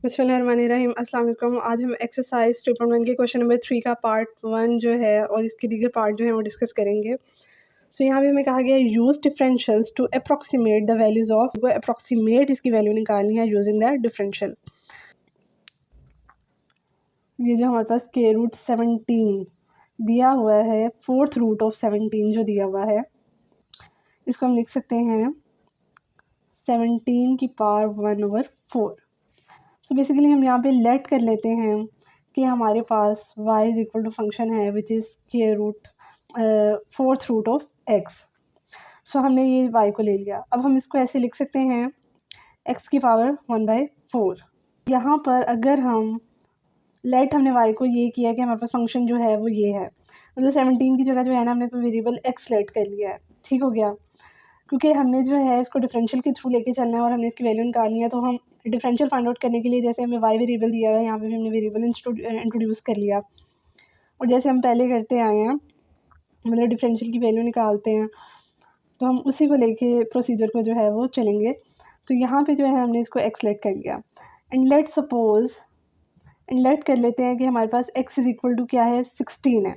बिस्मिल्लाहिर्रहमानिर्रहीम। अस्सलाम वालेकुम। आज हम एक्सरसाइज 2.1 के क्वेश्चन नंबर 3 का पार्ट 1 जो है और इसके दीगर पार्ट जो है वो डिस्कस करेंगे। यहाँ पे हमें कहा गया है use differentials to approximate the values of, approximate इसकी वैल्यू निकालनी है यूजिंग द डिफरेंशियल। ये जो हमारे पास के रूट 17 दिया हुआ है, फोर्थ रूट ऑफ 17 जो दिया हुआ है, इसको हम लिख सकते हैं 17 की पावर 1/4। सो बेसिकली हम यहाँ पे लेट कर लेते हैं कि हमारे पास y is equal to function है विच इज़ के root fourth root of x। So हमने ये y को ले लिया। अब हम इसको ऐसे लिख सकते हैं x की पावर 1/4। यहाँ पर अगर हम लेट हमने y को ये किया कि हमारे पास फंक्शन जो है वो ये है, मतलब 17 की जगह जो है ना हमने कोई वेरिएबल x लेट कर लिया है। ठीक हो गया, क्योंकि हमने जो है इसको डिफरेंशियल के थ्रू लेके चलना है और हमने इसकी वैल्यू निकालनी है। तो हम डिफरेंशियल फाइंड आउट करने के लिए जैसे हमें y वेरिएबल दिया हुआ है, यहाँ पे भी हमने वेरिएबल इंट्रोड्यूस कर लिया और जैसे हम पहले करते आए हैं, मतलब डिफरेंशियल की वैल्यू निकालते हैं, तो हम उसी को लेके प्रोसीजर को जो है वो चलेंगे। तो यहाँ पे जो है हमने इसको x लेट कर लिया एंड लेट कर लेते हैं कि हमारे पास x इज़ इक्वल टू क्या है, 16 है।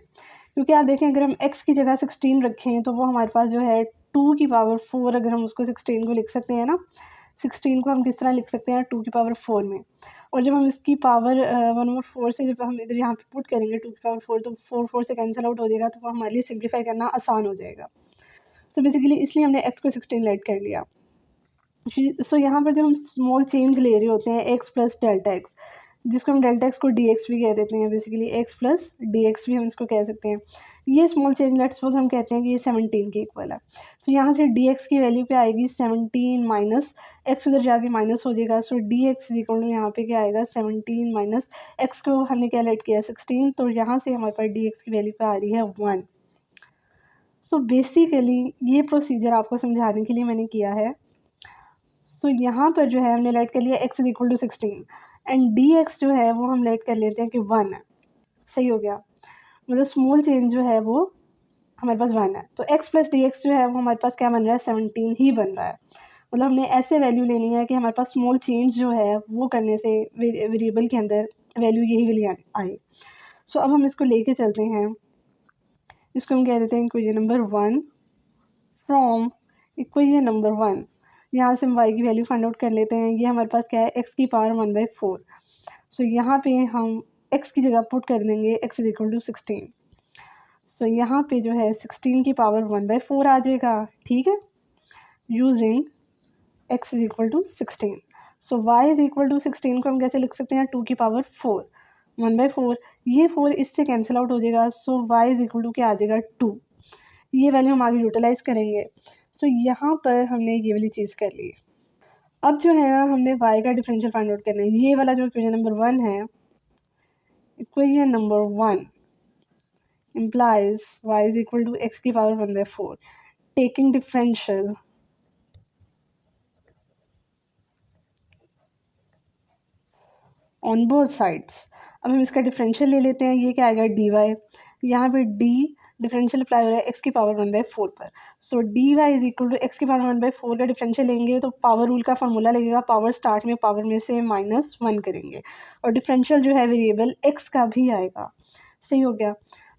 क्योंकि आप देखें अगर हम x की जगह 16 रखें तो वो हमारे पास जो है 2 की पावर 4, अगर हम उसको 16 को लिख सकते हैं ना, 16 को हम किस तरह लिख सकते हैं 2 की पावर 4 में। और जब हम इसकी पावर 1/4 से जब हम इधर यहाँ पे पुट करेंगे 2 की पावर 4, तो 4 से कैंसिल आउट हो जाएगा, तो वो हमारे लिए सिंप्लीफाई करना आसान हो जाएगा। सो बेसिकली इसलिए हमने x को 16 लेट कर लिया। सो यहाँ पर जो हम स्मॉल चेंज ले रहे होते हैं x प्लस डेल्टा एक्स, जिसको हम डेल्टा एक्स को dx भी कह देते हैं, बेसिकली x प्लस dx भी हम इसको कह सकते हैं। ये स्मॉल चेंज लेट्स सपोज हम कहते हैं कि ये 17 के इक्वल है। तो यहाँ से dx की वैल्यू क्या आएगी, 17 माइनस x उधर जाके माइनस हो जाएगा। सो dx इक्वल टू यहाँ पे क्या आएगा, 17 माइनस x को हमने क्या लेट किया 16, तो यहाँ से हमारे पास dx की वैल्यू क्या आ रही है 1। सो बेसिकली ये प्रोसीजर आपको समझाने के लिए मैंने किया है। सो यहाँ पर जो है हमने लेट कर लिया x is equal to 16 and dx जो है वो हम लेट कर लेते हैं कि 1 है। सही हो गया, मतलब स्मॉल चेंज जो है वो हमारे पास 1 है। तो x प्लस डी जो है वो हमारे पास क्या बन रहा है, 17 ही बन रहा है। मतलब हमने ऐसे वैल्यू लेनी है कि हमारे पास स्मॉल चेंज जो है वो करने से वेरिएबल के अंदर वैल्यू यही वाली आए। सो अब हम इसको लेके चलते हैं, इसको हम कह देते हैं equation number 1 from equation number 1। यहाँ से हम y की वैल्यू फाइंड आउट कर लेते हैं। ये हमारे पास क्या है, x की पावर 1/4। सो यहाँ पे हम x की जगह पुट कर देंगे x इज इक्वल टू 16। सो यहाँ पे जो है 16 की पावर 1/4 आ जाएगा। ठीक है, using x is equal to 16। So y is equal to 16 को हम कैसे लिख सकते हैं, 2 की पावर 4, 1/4। ये 4 इससे कैंसिल आउट हो जाएगा। सो y इज इक्वल टू क्या आ जाएगा, 2। ये वैल्यू हम आगे यूटिलाइज करेंगे। सो यहाँ पर हमने ये वाली चीज़ कर ली। अब जो है हमने y का डिफरेंशियल फाइंड आउट करना है। ये वाला जो इक्वेशन नंबर 1 है, equation number 1 implies y is equal to x की power 1/4 taking differential on both sides. अब हम इसका डिफरेंशियल ले लेते हैं, ये क्या आएगा dy। यहाँ पे d डिफरेंशियल अप्लाई हो रहा है x की पावर 1/4 पर। So dy is equal to x की पावर 1/4 का डिफरेंशियल लेंगे तो पावर रूल का फार्मूला लगेगा, पावर स्टार्ट में पावर में से -1 करेंगे और डिफरेंशियल जो है वेरिएबल x का भी आएगा। सही हो गया।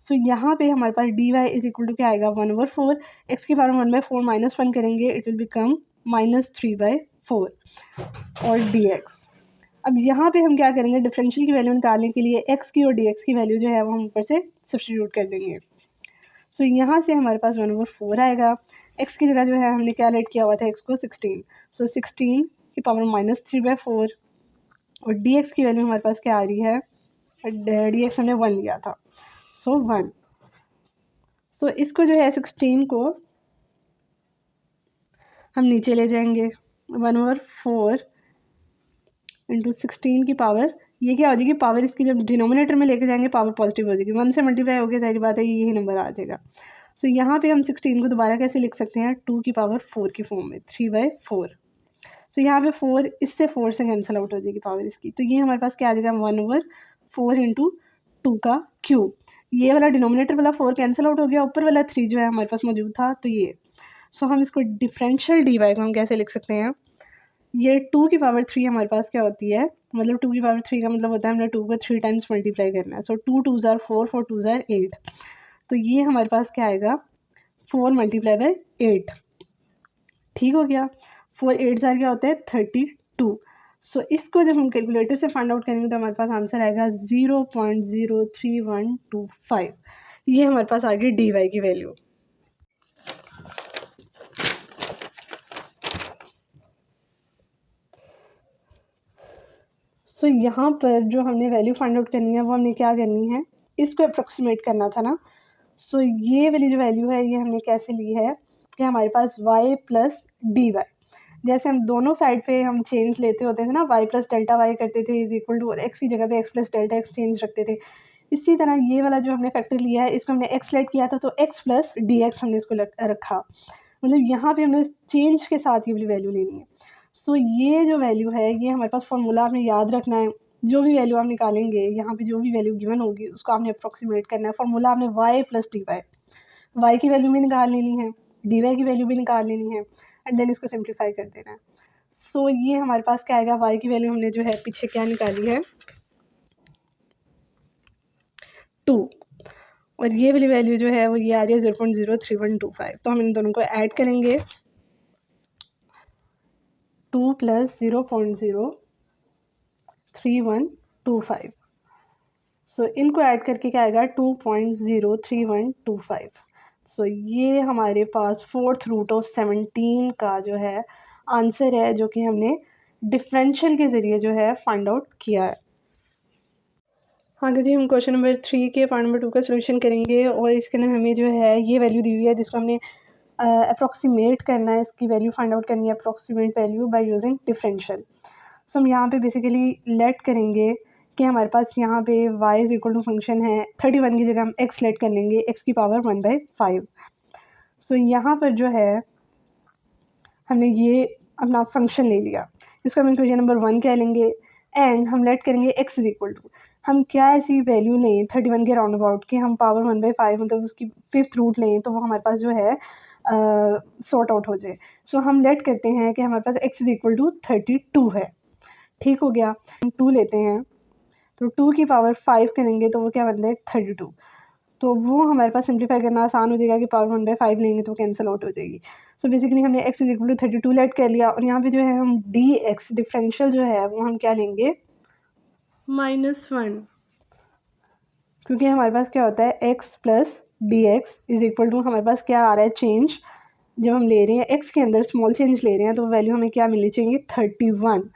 सो यहाँ पे हमारे पास dy इज इक्वल टू क्या आएगा, 1/4, x की पावर 1/4 -1 करेंगे, इट विल बिकम -3/4 और dx। अब यहाँ पे हम क्या करेंगे, डिफरेंशियल की वैल्यू निकालने के लिए x की और dx की वैल्यू जो है वो हम ऊपर से सब्स्टिट्यूट कर देंगे। सो यहाँ से हमारे पास 1/4 आएगा। x की जगह जो है हमने क्या लेट किया हुआ था, x को 16। सो 16 की पावर -3/4 और dx की वैल्यू हमारे पास क्या आ रही है, dx हमने 1 लिया था, सो 1। सो इसको जो है 16 को हम नीचे ले जाएंगे, 1/4 इंटू 16 की पावर, ये क्या हो जाएगी, पावर इसकी जब डिनोमिनेटर में लेके जाएंगे पावर पॉजिटिव हो जाएगी, 1 से मल्टीप्लाई हो गया, सारी बात है यही नंबर आ जाएगा। सो यहाँ पे हम 16 को दोबारा कैसे लिख सकते हैं, 2 की पावर 4 की फॉर्म में, 3/4। सो यहाँ पे 4 इससे 4 से कैंसिल आउट हो जाएगी पावर इसकी, तो ये हमारे पास क्या आ जाएगा, 1/4 इंटू 2 का क्यूब। ये वाला डिनोमिनेटर वाला 4 कैंसिल आउट हो गया, ऊपर वाला 3 जो है हमारे पास मौजूद था, तो ये। सो हम इसको डिफरेंशियल dy को हम कैसे लिख सकते हैं, ये 2 की पावर 3 हमारे पास क्या होती है, मतलब 2 की पावर 3 का मतलब होता है हमने 2 को 3 टाइम्स मल्टीप्लाई करना है। सो 2 2 ज़ार 4, 4 2 ज़ार 8। तो ये हमारे पास क्या आएगा, 4 मल्टीप्लाई बाई 8। ठीक हो गया। 4 8 ज़ार क्या होता है 32। सो इसको जब हम कैलकुलेटर से फाइंड आउट करेंगे तो हमारे पास आंसर आएगा 0.03125। ये हमारे पास आ गई डी वाई की वैल्यू। सो यहाँ पर जो हमने वैल्यू फाइंड आउट करनी है वो हमने क्या करनी है, इसको अप्रॉक्सीमेट करना था ना। सो ये वाली जो वैल्यू है ये हमने कैसे ली है कि हमारे पास y प्लस डी वाई, जैसे हम दोनों साइड पे हम चेंज लेते होते थे ना, y प्लस डेल्टा वाई करते थे इज इक्वल टू, और x की जगह पे x plus delta x change रखते थे। इसी तरह ये वाला जो हमने फैक्टर लिया है इसको हमने x लेट किया था तो x प्लस डी एक्स हमने इसको रखा, मतलब यहाँ पे हमने चेंज के साथ ये वाली वैल्यू लेनी है। सो ये जो वैल्यू है ये हमारे पास फॉर्मूला आपने याद रखना है। जो भी वैल्यू आप निकालेंगे यहाँ पे जो भी वैल्यू गिवन होगी उसको आपने अप्रॉक्सीमेट करना है। फॉर्मूला आपने y plus D Y, Y की वैल्यू भी निकाल लेनी है, डी वाई की वैल्यू भी निकाल लेनी है, एंड देन इसको सिंप्लीफाई कर देना है। सो ये हमारे पास क्या आएगा, y की वैल्यू हमने जो है पीछे क्या निकाली है 2, और ये वाली वैल्यू जो है वो ये आ रही है 0.03125। तो हम इन दोनों को ऐड करेंगे, 2 प्लस 0.03125। सो इनको ऐड करके क्या आएगा 2.03125। सो ये हमारे पास 4th रूट ऑफ 17 का जो है आंसर है, जो कि हमने डिफरेंशियल के ज़रिए जो है फाइंड आउट किया है। आगे जी हम क्वेश्चन नंबर 3 के पार्ट नंबर 2 का सोल्यूशन करेंगे, और इसके अंदर हमें जो है ये वैल्यू दी हुई है जिसको हमने अप्रॉक्सीमेट करना है, इसकी वैल्यू फाइंड आउट करनी है, approximate value by using differential. So हम यहाँ पे बेसिकली लेट करेंगे कि हमारे पास यहाँ पे y is equal to function है 31 की जगह हम x लेट कर लेंगे, x की पावर 1/5। सो यहाँ पर जो है हमने ये अपना फंक्शन ले लिया, इसको हम इक्वेशन नंबर 1 कह लेंगे, एंड हम लेट करेंगे x इज इक्वल टू, हम क्या ऐसी वैल्यू लें 31 के राउंड अबाउट कि हम पावर 1/5 मतलब उसकी 5th रूट लें तो वो हमारे पास जो है सॉर्ट आउट हो जाए। सो हम लेट करते हैं कि हमारे पास x इज इक्वल टू 32 है। ठीक हो गया। हम 2 लेते हैं तो 2 की पावर 5 करेंगे तो वो क्या बनता है 32। तो वो हमारे पास सिंप्लीफाई करना आसान हो जाएगा कि पावर 1/5 लेंगे तो कैंसिल आउट हो जाएगी। सो बेसिकली हमने x is equal to 32 let कर लिया, और यहाँ पे जो है हम डी एक्स डिफरेंशियल जो है वो हम क्या लेंगे -1, क्योंकि हमारे पास क्या होता है x plus D x is equal to, हमारे पास क्या आ रहा है चेंज, जब हम ले रहे हैं x के अंदर स्मॉल चेंज ले रहे हैं तो वैल्यू हमें क्या मिलनी चाहिए 31।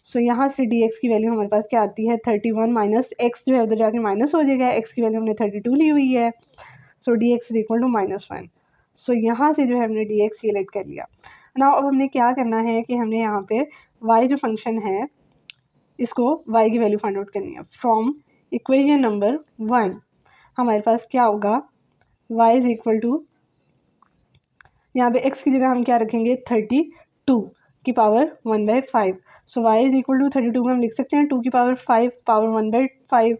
सो यहाँ से डी एक्स की वैल्यू हमारे पास क्या आती है 31 माइनस एक्स जो है उधर जाके माइनस हो जाएगा, एक्स की वैल्यू हमने 32 ली हुई है। So d x is equal to -1। So यहाँ से जो है हमने डी एक्स सिलेक्ट कर लिया। नाउ अब हमने क्या करना है कि हमने यहाँ पे y जो फंक्शन है इसको y की वैल्यू फाइंड आउट करनी है। फ्रॉम इक्वेशन नंबर 1 हमारे पास क्या होगा y इज इक्वल टू, यहाँ पे x की जगह हम क्या रखेंगे 32 की power 1/5। So y is equal to 32 को हम लिख सकते हैं 2 की पावर 5 पावर 1/5।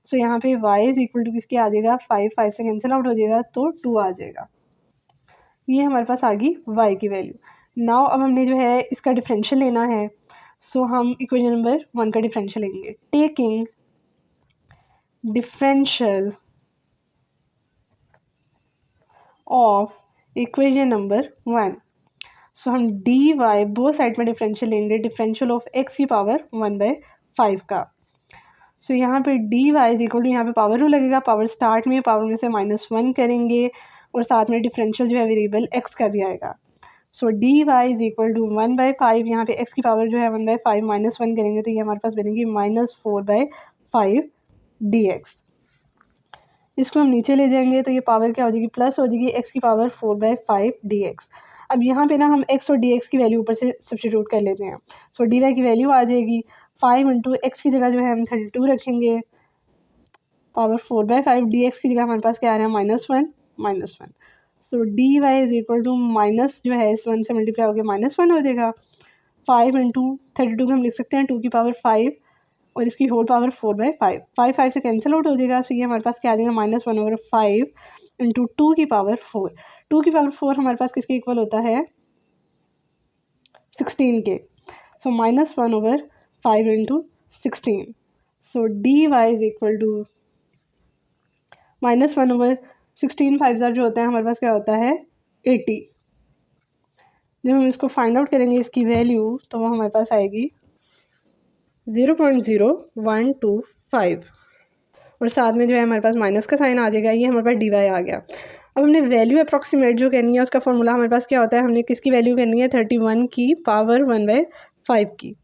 सो यहाँ पे y इज इक्वल टू किसके आ जाएगा 5 से कैंसिल आउट हो जाएगा तो 2 आ जाएगा। ये हमारे पास आ गई y की वैल्यू। नाउ अब हमने जो है इसका डिफरेंशियल लेना है। सो हम इक्वेशन नंबर 1 का डिफरेंशियल लेंगे, taking differential of equation number 1। So हम डी वाई बोथ साइड में डिफरेंशियल लेंगे, डिफरेंशियल ऑफ x की पावर 1/5 का। सो यहाँ पे D Y is equal to, यहाँ पे पावर रूल लगेगा, पावर स्टार्ट में पावर में से -1 करेंगे, और साथ में डिफरेंशियल जो है वेरिएबल x का भी आएगा। So D Y is equal to 1/5, यहाँ पे x की पावर जो है 1/5 -1 करेंगे तो ये हमारे पास बनेगी -4/5 डी एक्स। इसको हम नीचे ले जाएंगे तो ये पावर क्या हो जाएगी प्लस हो जाएगी x की पावर 4/5 डी एक्स। अब यहाँ पे ना हम x और डी एक्स की वैल्यू ऊपर से सब्स्टिट्यूट कर लेते हैं। सो डी वाई की वैल्यू आ जाएगी 5 इंटू एक्स की जगह जो है हम 32 रखेंगे, पावर 4/5 डी एक्स की जगह हमारे पास क्या आ रहा है -1। So D Y is equal to minus जो है इस 1 से मल्टीप्लाई होकर -1 हो जाएगा। 5 इंटू 32 को हम लिख सकते हैं 2 की पावर 5 और इसकी होल पावर 4/5, 5 से कैंसिल आउट हो जाएगा। सो ये हमारे पास क्या आ जाएगा -1/5 इंटू 2 की पावर 4। 2 की पावर 4 हमारे पास किसके इक्वल होता है 16 के। So -1/5 into 16. So D Y is equal to -1/16 5 जो होता है हमारे पास क्या होता है 80. जब हम इसको फाइंड आउट करेंगे इसकी वैल्यू तो वो हमारे पास आएगी 0.0125 और साथ में जो है हमारे पास माइनस का साइन आ जाएगा. ये हमारे पास डी वाई आ गया. अब हमने वैल्यू अप्रॉक्सीमेट जो करनी है उसका फॉर्मूला हमारे पास क्या होता है. हमने किसकी वैल्यू करनी है 31 की पावर 1/5 की.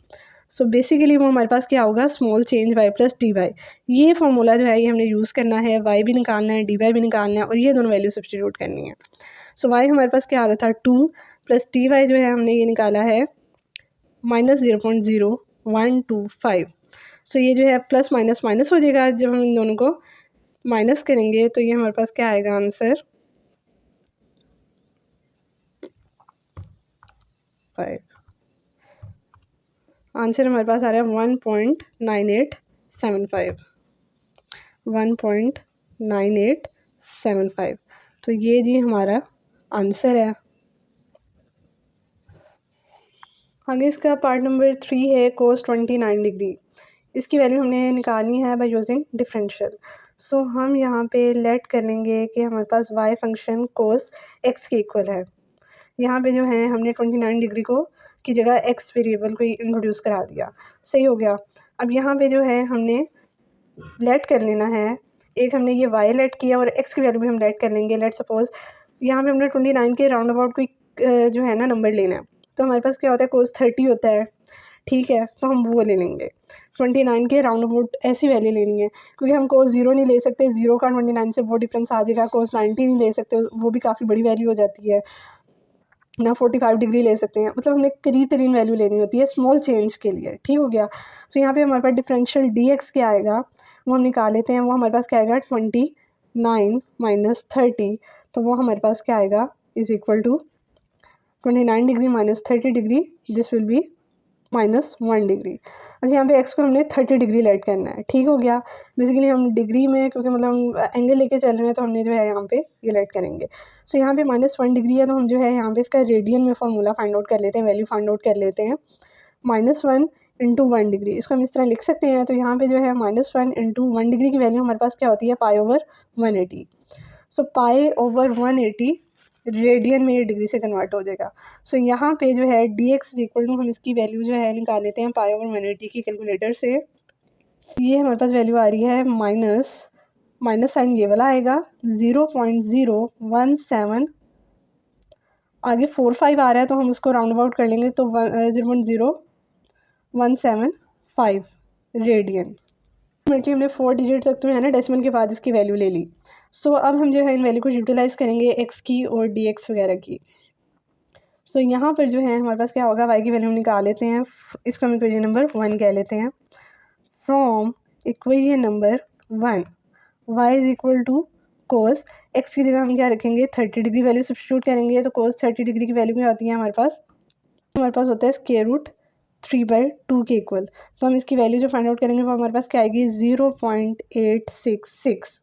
सो बेसिकली वो हमारे पास क्या होगा small change Y plus D Y. ये फार्मूला जो है ये हमने यूज़ करना है. वाई भी निकालना है डी वाई भी निकालना है और ये दोनों वैल्यू सब्सटीट्यूट करनी है. सो वाई हमारे पास क्या आ रहा था 2 प्लस डी वाई जो है हमने ये निकाला है -0.0125. सो ये जो है प्लस माइनस माइनस हो जाएगा. जब हम इन दोनों को माइनस करेंगे तो ये हमारे पास क्या आएगा आंसर 5. आंसर हमारे पास आ रहा है 1.9875. 1.9875. तो ये जी हमारा आंसर है. आगे इसका पार्ट नंबर 3 है कोस 29 डिग्री. इसकी वैल्यू हमने निकालनी है बाय यूजिंग डिफरेंशियल. सो हम यहाँ पे लेट कर लेंगे कि हमारे पास वाई फंक्शन कोस एक्स के इक्वल है. यहाँ पे जो है हमने 29 डिग्री को की जगह एक्स वेरिएबल को इंट्रोड्यूस करा दिया. सही हो गया. अब यहाँ पे जो है हमने लेट कर लेना है. एक हमने ये वाई लेट किया और एक्स की वैल्यू भी हम लेट कर लेंगे. लेट सपोज यहाँ पे हमने 29 के राउंड अबाउट कोई जो है ना नंबर लेना है. तो हमारे पास क्या होता है कोस 30 होता है. ठीक है तो हम वो ले लेंगे. 29 के राउंड अबाउट ऐसी वैल्यू लेनी है क्योंकि हम कोस 0 नहीं ले सकते. 0 का 29 से बहुत डिफरेंस आ जाएगा. कोस 90 नहीं ले सकते वो भी काफ़ी बड़ी वैल्यू हो जाती है ना. 45 डिग्री ले सकते हैं. मतलब हमें करीब तरीन वैल्यू लेनी होती है स्मॉल चेंज के लिए. ठीक हो गया. सो यहाँ पे हमारे पास डिफरेंशियल डी एक्स क्या आएगा वो हम निकाल लेते हैं. वो हमारे पास क्या आएगा 29 माइनस 30. तो वो हमारे पास क्या आएगा is equal to 29 degree minus 30 degree. This will be -1 degree. अच्छा यहाँ पे एक्स को हमने 30 डिग्री लेट करना है. ठीक हो गया. बेसिकली हम डिग्री में क्योंकि मतलब हम एंगल लेके चल रहे हैं तो हमने जो है यहाँ पे ये लेट करेंगे. सो यहाँ पे -1 डिग्री है तो हम जो है यहाँ पे इसका रेडियन में फार्मूला फाइंड आउट कर लेते हैं. वैल्यू फाइंड आउट कर लेते हैं. -1 इंटू 1 डिग्री इसको हम इस तरह लिख सकते हैं. तो यहाँ पे जो है -1 इंटू 1 डिग्री की वैल्यू हमारे पास क्या होती है π/180. सो π/180 रेडियन में ये डिग्री से कन्वर्ट हो जाएगा. सो यहाँ पे जो है D x is equal to हम इसकी वैल्यू जो है निकाल लेते हैं π/180 की कैलकुलेटर से. ये हमारे पास वैल्यू आ रही है माइनस साइन ये वाला आएगा 0.017. आगे 45 आ रहा है तो हम उसको राउंड अबाउट कर लेंगे तो 0.0175 रेडियन. अल्टीमेटली हमने 4 डिजिट तक तो है ना डेसिमल के बाद इसकी वैल्यू ले ली. सो अब हम जो है इन वैल्यू को यूटिलाइज़ करेंगे एक्स की और डी एक्स वगैरह की. सो यहाँ पर जो है हमारे पास क्या होगा वाई की वैल्यू निकाल लेते हैं. इसको हम इक्वेशन नंबर 1 कह लेते हैं. From equation number 1 Y is equal to cos X की जगह हम क्या रखेंगे 30 डिग्री वैल्यू सब्स्टिट्यूट करेंगे. तो कोस 30 डिग्री की वैल्यू क्या होती है हमारे पास होता है स्क्वायर रूट 3/2 के इक्वल. तो हम इसकी वैल्यू जो फाइंड आउट करेंगे वो हमारे पास क्या आएगी 0.866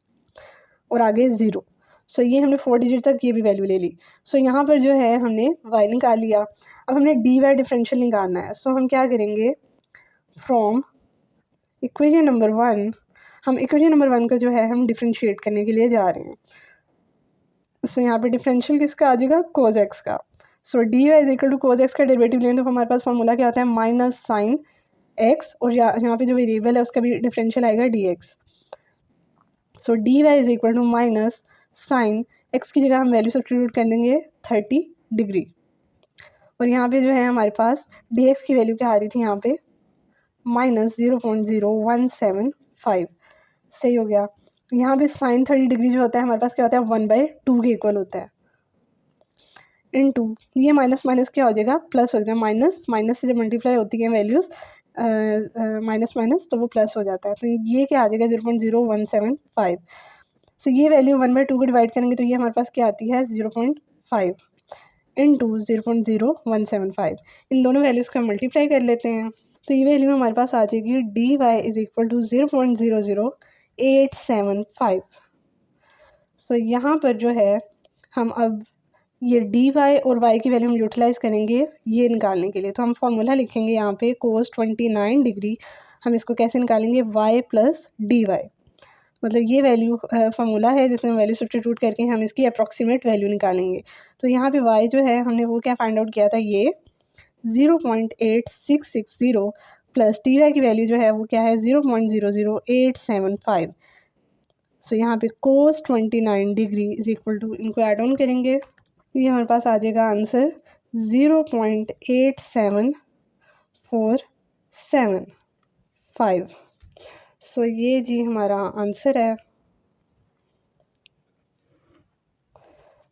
और आगे 0. सो ये हमने 4 डिजिट तक ये भी वैल्यू ले ली. सो यहाँ पर जो है हमने वाई निकाल लिया. अब हमने डी वाई डिफरेंशियल निकालना है. सो हम क्या करेंगे फ्रॉम इक्वेशन नंबर 1 हम इक्वेशन नंबर 1 को जो है हम डिफ्रेंशिएट करने के लिए जा रहे हैं. सो यहाँ पे डिफरेंशियल किसका आ जाएगा कोस एक्स का. So D Y is equal to cos x का डेरिवेटिव लें तो हमारे पास फॉर्मूला क्या होता है माइनस साइन एक्स और यहाँ पे जो वेरिएबल है उसका भी डिफरेंशियल आएगा D X. So D Y is equal to minus sine X की जगह हम वैल्यू सब्स्टिट्यूट कर देंगे 30 डिग्री. और यहाँ पे जो है हमारे पास डी एक्स की वैल्यू क्या आ रही थी यहाँ पे -0.0175. सही हो गया. यहाँ पे साइन 30 डिग्री जो होता है हमारे पास क्या होता है 1/2 के इक्वल होता है. इनटू ये माइनस माइनस क्या हो जाएगा प्लस हो जाएगा. माइनस माइनस से जब मल्टीप्लाई होती है वैल्यूज़ माइनस माइनस तो वो प्लस हो जाता है. तो ये क्या आ जाएगा 0.0175. सो ये वैल्यू 1/2 को डिवाइड करेंगे तो ये हमारे पास क्या आती है 0.5 इंटू 0.0175. इन दोनों वैल्यूज़ को हम मल्टीप्लाई कर लेते हैं तो ये वैल्यू हमारे पास आ जाएगी D Y is equal to 0.00875. So यहाँ पर जो है हम अब ये डी वाई और वाई की वैल्यू हम यूटिलाइज़ करेंगे ये निकालने के लिए. तो हम फार्मूला लिखेंगे यहाँ पे कोस 29 डिग्री हम इसको कैसे निकालेंगे, y प्लस dy। मतलब ये वैल्यू फार्मूला है जिसमें वैल्यू सब्स्टिट्यूट करके हम इसकी अप्रॉक्सीमेट वैल्यू निकालेंगे। तो यहाँ पे y जो है हमने वो क्या फाइंड आउट किया था, ये 0.8660 प्लस टी वाई की वैल्यू जो है वो क्या है 0.00875। सो यहाँ पे कोस 29 डिग्री इज इक्वल टू, इनको ऐड ऑन करेंगे, ये हमारे पास आ जाएगा आंसर 0.87475। सो ये जी हमारा आंसर है।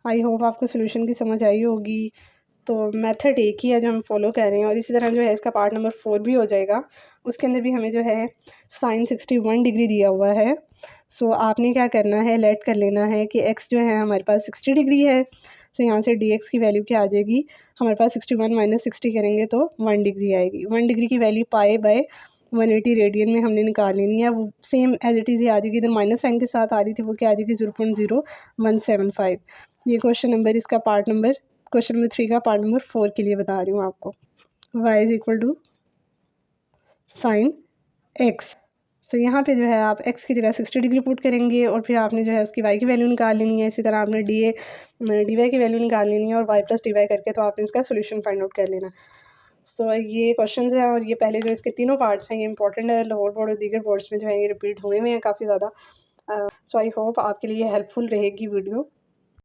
आई होप आपको सोल्यूशन की समझ आई होगी। तो मेथड एक ही है जो हम फॉलो कर रहे हैं, और इसी तरह जो है इसका पार्ट नंबर 4 भी हो जाएगा। उसके अंदर भी हमें जो है साइन 61 डिग्री दिया हुआ है। सो आपने क्या करना है, लेट कर लेना है कि x जो है हमारे पास 60 डिग्री है। सो यहाँ से dx की वैल्यू क्या आ जाएगी, हमारे पास 61 माइनस 60 करेंगे तो 1 डिग्री आएगी। 1 डिग्री की वैल्यू पाई बाय 180 रेडियन में हमने निकाल लेनी है। वो सेम एज इट इज़ ही आ जाएगी, इधर माइनस साइन के साथ आ रही थी, वो क्या आ जाएगी 0.0175। ये क्वेश्चन नंबर, इसका पार्ट नंबर, क्वेश्चन नंबर 3 का पार्ट नंबर 4 के लिए बता रही हूँ आपको। y is equal to sine x। So यहाँ पे जो है आप x की जगह 60 डिग्री पुट करेंगे, और फिर आपने जो है उसकी y की वैल्यू निकाल लेनी है। इसी तरह आपने डी वाई की वैल्यू निकाल लेनी है, और y प्लस डी वाई करके तो आपने इसका सोल्यूशन फाइंड आउट कर लेना। सो ये क्वेश्चंस हैं, और ये पहले जो इसके तीनों पार्ट्स हैं ये इंपॉर्टेंट है। लाहौर बोर्ड और दीगर बोर्ड्स में जो है ये रिपीट हुए हैं काफ़ी ज़्यादा। सो आई होप आपके लिए हेल्पफुल रहेगी वीडियो।